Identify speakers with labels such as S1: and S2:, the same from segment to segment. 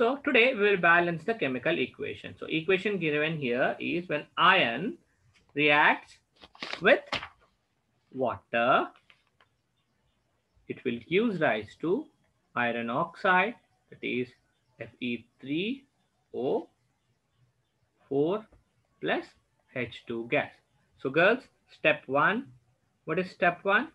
S1: So today we will balance the chemical equation. So equation given here is when iron reacts with water, it will give rise to iron oxide, that is Fe3O4 plus H2 gas. So girls, step 1, what is step 1?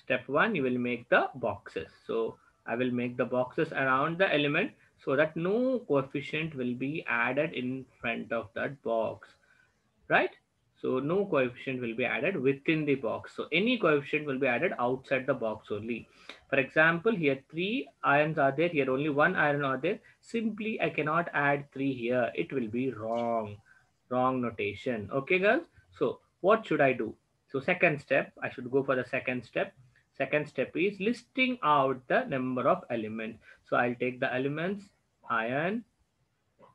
S1: Step 1, you will make the boxes. So I will make the boxes around the element so that no coefficient will be added in front of that box, right? So no coefficient will be added within the box. So any coefficient will be added outside the box only. For example, here 3 ions are there, here only 1 iron are there. Simply I cannot add 3 here. It will be wrong. Wrong notation. Okay, girls? So what should I do? So second step, I should go for the second step. Second step is listing out the number of elements. So I'll take the elements iron,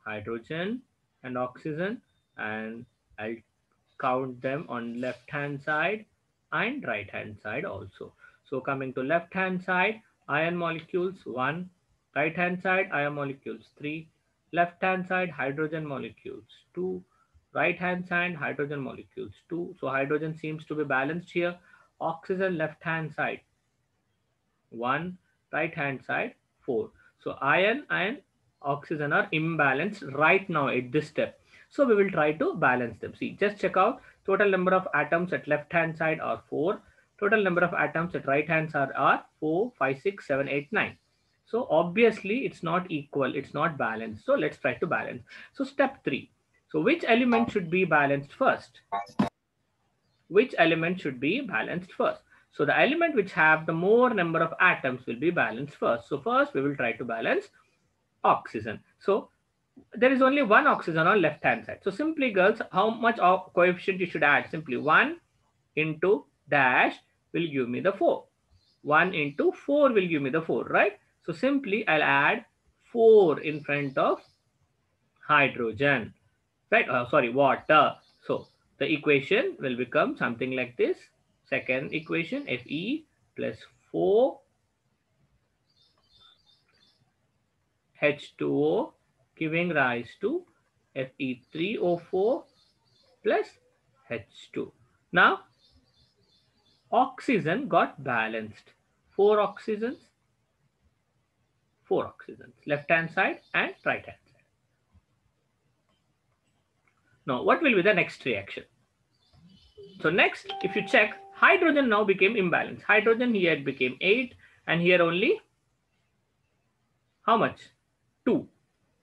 S1: hydrogen and oxygen, and I'll count them on left hand side and right hand side also. So coming to left hand side, iron molecules 1, right hand side iron molecules 3, left hand side hydrogen molecules 2, right hand side hydrogen molecules 2. So hydrogen seems to be balanced here. Oxygen left hand side 1, right hand side 4. So iron and oxygen are imbalanced right now at this step. So we will try to balance them. See, just check out total number of atoms at left hand side are 4. Total number of atoms at right hand side are 4, 5, 6, 7, 8, 9. So obviously it's not equal, it's not balanced. So let's try to balance. So step 3. So which element should be balanced first? Which element should be balanced first? So the element which have the more number of atoms will be balanced first. So first we will try to balance oxygen. So there is only one oxygen on left hand side. So simply girls, how much coefficient you should add? Simply 1 into dash will give me the 4. 1 into 4 will give me the 4, right? So simply I'll add 4 in front of hydrogen, right? Sorry, water. So the equation will become something like this. Second equation, Fe plus 4 H2O giving rise to Fe3O4 plus H2. Now oxygen got balanced. 4 oxygens, 4 oxygens, left hand side and right hand side. Now what will be the next reaction? So next, if you check, hydrogen now became imbalanced. Hydrogen here it became 8 and here only how much? 2,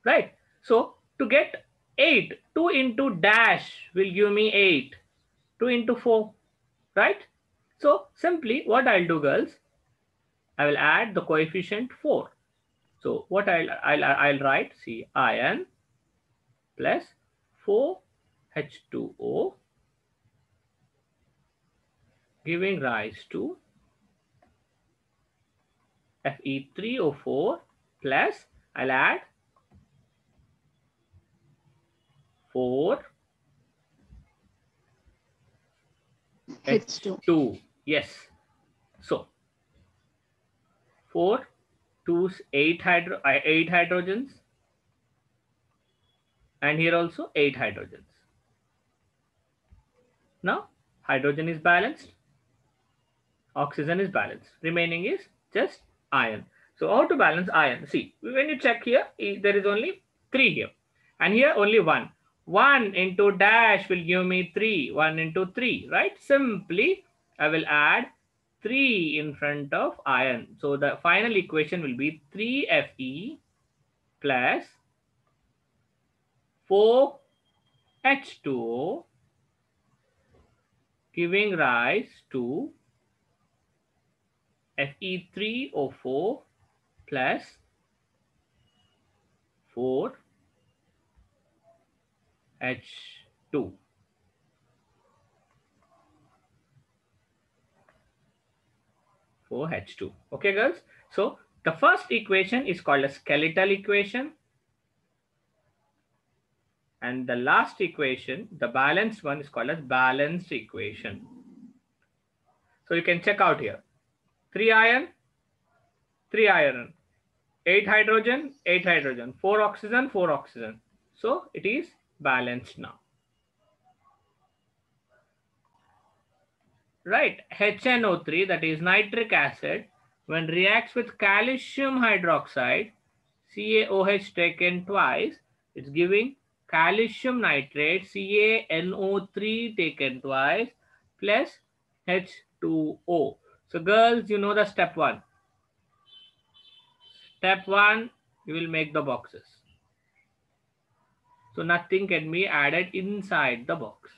S1: right? So to get 8, 2 into dash will give me 8. 2 into 4, right? So simply what I'll do, girls, I will add the coefficient 4. So what I'll write, see, iron plus 4H2O giving rise to Fe3O4 plus I'll add 4 H2. Yes. So 4 2's 8 hydrogens, and here also 8 hydrogens. Now hydrogen is balanced, oxygen is balanced, remaining is just iron. So how to balance iron? See, when you check here, there is only 3 here and here only 1. 1 into dash will give me 3. 1 into 3, right? Simply I will add 3 in front of iron. So the final equation will be 3Fe plus 4H2O giving rise to Fe3O4 plus 4H2. Okay, girls. So the first equation is called a skeletal equation. And the last equation, the balanced one, is called as balanced equation. So you can check out here. 3 iron, 3 iron. 8 hydrogen, 8 hydrogen, 4 oxygen, 4 oxygen. So it is balanced now. Right, HNO3, that is nitric acid, when reacts with calcium hydroxide, CaOH taken twice, it's giving calcium nitrate, CaNO3 taken twice, plus H2O. So girls, you know the step 1. Step 1, you will make the boxes. So nothing can be added inside the box.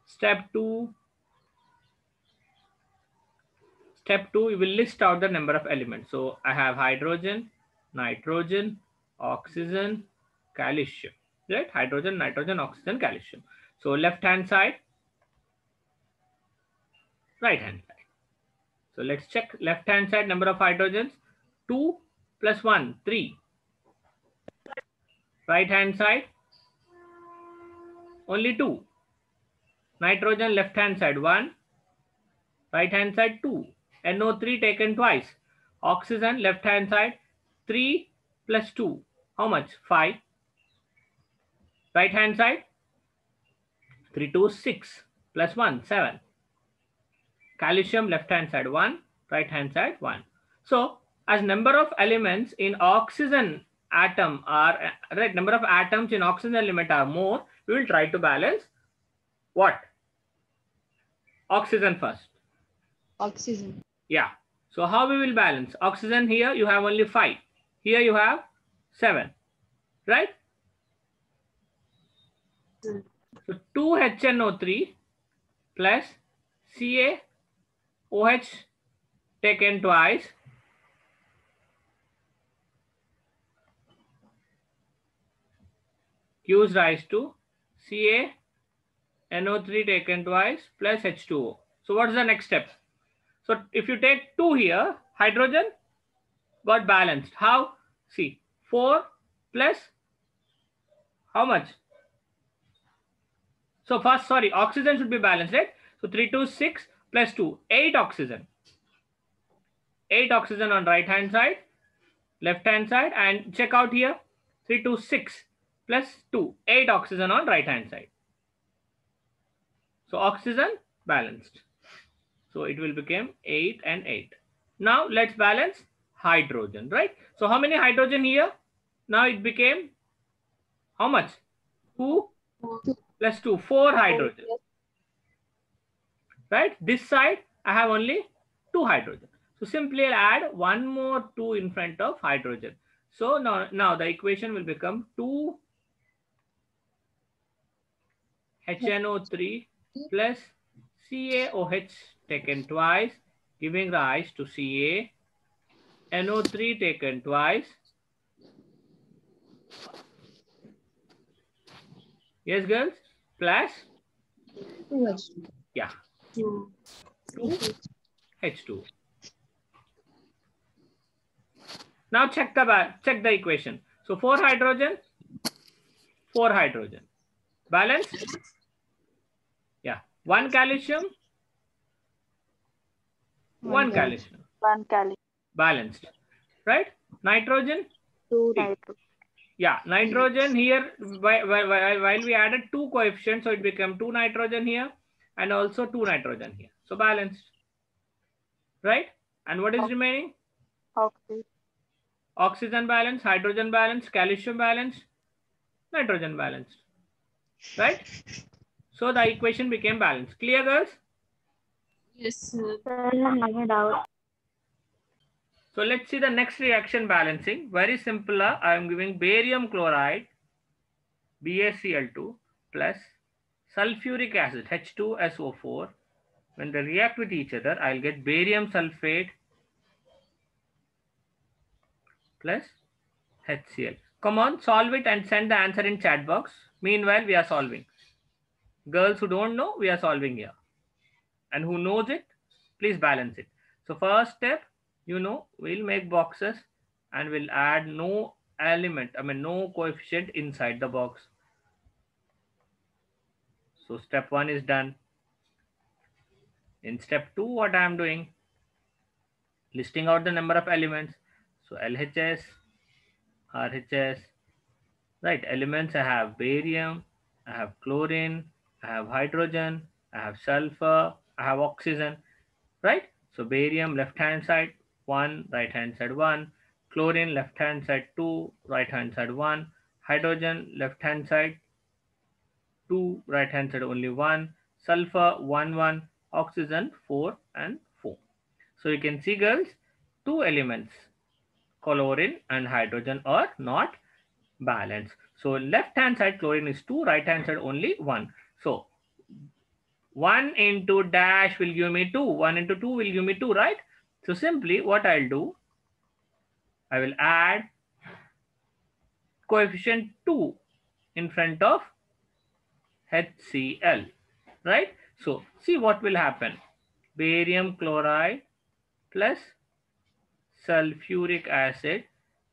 S1: Step 2, you will list out the number of elements. So I have hydrogen, nitrogen, oxygen, calcium. Right? Hydrogen, nitrogen, oxygen, calcium. So left hand side, right hand side. So let's check left hand side number of hydrogens. 2 plus 1, 3. Right hand side, only 2. Nitrogen left hand side, 1. Right hand side, 2. NO3 taken twice. Oxygen left hand side, 3 plus 2. How much? 5. Right hand side, 3 2 6 plus 1 7. Calcium left hand side 1, right hand side 1. So as number of elements in oxygen atom are right, number of atoms in oxygen element are more, we will try to balance what? Oxygen first.
S2: Oxygen.
S1: Yeah. So how we will balance? Oxygen here you have only 5. Here you have 7. Right? So 2HNO3 plus CaOH taken twice gives rise to CaNO3 taken twice plus H2O. So what is the next step? So if you take 2 here, hydrogen got balanced. How? See, 4 plus how much? So first, sorry, oxygen should be balanced, right? So 3 2 6 plus 2, 8 oxygen. 8 oxygen on right hand side, left hand side, and check out here 3 2 6 plus 2, 8 oxygen on right hand side. So oxygen balanced. So it will become 8 and 8. Now let's balance hydrogen, right? So how many hydrogen here? Now it became how much? 2 plus 2, 4 hydrogen. Right? This side I have only 2 hydrogen. So simply I'll add one more 2 in front of hydrogen. So now the equation will become 2 HNO3 plus CaOH taken twice, giving rise to CaNO3 taken twice. Yes, girls? Plus?
S2: 2H2.
S1: Yeah. 2H2. Now check the equation. So 4 hydrogen, 4 hydrogen. Balance? Yeah. 1 calcium, 1 calcium.
S3: 1 calcium.
S1: Balanced. Right? Nitrogen?
S3: 2
S1: 3.
S3: nitrogen.
S1: Yeah, nitrogen here, while we added 2 coefficients, so it became 2 nitrogen here and also 2 nitrogen here. So balanced. Right? And what is remaining?
S3: Oxygen.
S1: Oxygen balance, hydrogen balance, calcium balance, nitrogen balanced. Right? So the equation became balanced. Clear, girls?
S2: Yes, sir.
S3: No doubt.
S1: So let's see the next reaction balancing. Very simple. I am giving barium chloride, BaCl2 plus sulfuric acid, H2SO4. When they react with each other, I'll get barium sulfate plus HCl. Come on, solve it and send the answer in chat box. Meanwhile, we are solving. Girls who don't know, we are solving here. And who knows it, please balance it. So first step, we'll make boxes and we'll add no element, no coefficient inside the box. So step 1 is done. In step 2, what I am doing? Listing out the number of elements. So LHS, RHS, right? Elements, I have barium, I have chlorine, I have hydrogen, I have sulfur, I have oxygen, right? So barium left hand side 1, right hand side 1, chlorine left hand side 2, right hand side 1, hydrogen left hand side 2, right hand side only 1, sulfur 1 1, oxygen 4 and 4. So you can see girls, two elements, chlorine and hydrogen, are not balanced. So left hand side chlorine is 2, right hand side only 1. So 1 into dash will give me 2, 1 into 2 will give me 2, right? So simply what I'll do, I will add coefficient 2 in front of HCl, right? So see what will happen. Barium chloride plus sulfuric acid,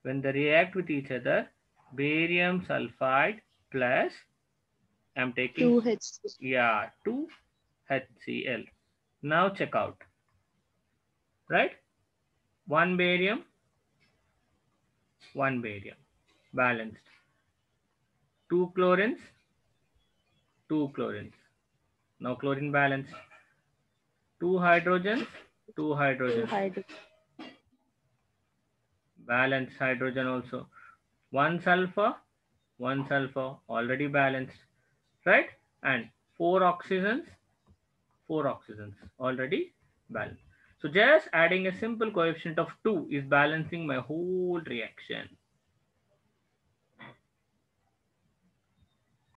S1: when they react with each other, barium sulfide plus, I'm taking
S2: 2H.
S1: 2HCl. Now check out, right? One barium, balanced. Two chlorines, two chlorines. Now chlorine balanced. Two hydrogens, two hydrogens. Balanced hydrogen also. One sulfur, already balanced, right? And four oxygens, already balanced. So just adding a simple coefficient of 2 is balancing my whole reaction.